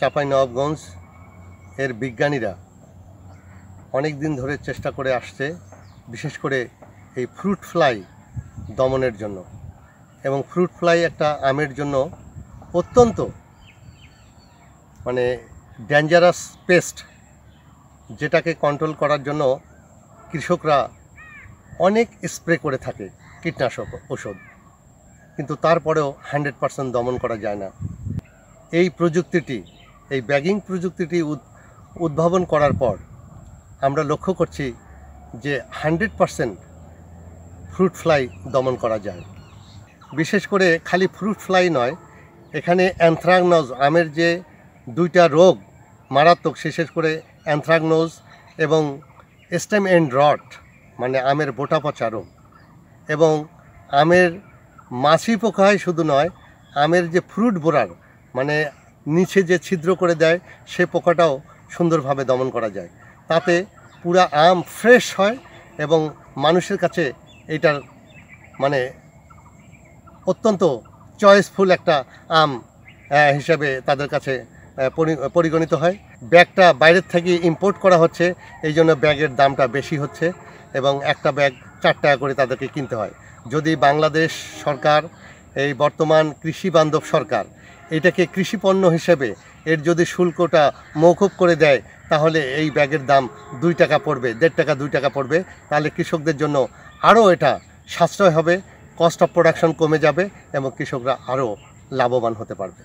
চাঁপাইনবাবগঞ্জ এর বিজ্ঞানীরা অনেক দিন ধরে চেষ্টা করে আসছে, বিশেষ করে এই ফ্রুট ফ্লাই দমনের জন্য। এবং ফ্রুট ফ্লাই একটা আমের জন্য অত্যন্ত ডেঞ্জারাস পেস্ট, যেটাকে কন্ট্রোল করার জন্য কৃষকরা অনেক স্প্রে করে থাকে কীটনাশক ওষুধ, কিন্তু তারপরেও 100% দমন করা যায় না। এই প্রযুক্তিটি, এই ব্যাগিং প্রযুক্তিটি উদ্ভাবন করার পর আমরা লক্ষ্য করছি যে 100% ফ্রুট ফ্লাই দমন করা যায়। বিশেষ করে খালি ফ্রুট ফ্লাই নয়, এখানে অ্যানথ্রাকনোজ, আমের যে দুইটা রোগ মারাত্মক, বিশেষ করে অ্যানথ্রাকনোজ এবং স্টেম এন্ড রট আমের বোটা পচা রোগ, এবং আমের মাছি পোকায় শুধু নয়, আমের যে ফ্রুট বোরার নিচে যে ছিদ্র করে দেয় সে পোকাটাও সুন্দরভাবে দমন করা যায়। তাতে পুরা আম ফ্রেশ হয় এবং মানুষের কাছে এটার অত্যন্ত চয়েসফুল একটা আম হিসাবে তাদের কাছে পরিগণিত হয়। ব্যাগটা বাইরের থেকে ইম্পোর্ট করা হচ্ছে, এই জন্য ব্যাগের দামটা বেশি হচ্ছে এবং একটা ব্যাগ 4 টাকা করে তাদেরকে কিনতে হয়। যদি বাংলাদেশ সরকার, এই বর্তমান কৃষি বান্ধব সরকার, এটাকে কৃষিপণ্য হিসেবে এর যদি শুল্কটা মওকুফ করে দেয়, তাহলে এই ব্যাগের দাম 2 টাকা পড়বে, 1.5 টাকা 2 টাকা পড়বে। তাহলে কৃষকদের জন্য আরও এটা সাশ্রয় হবে, কস্ট অফ প্রোডাকশন কমে যাবে এবং কৃষকরা আরও লাভবান হতে পারবে।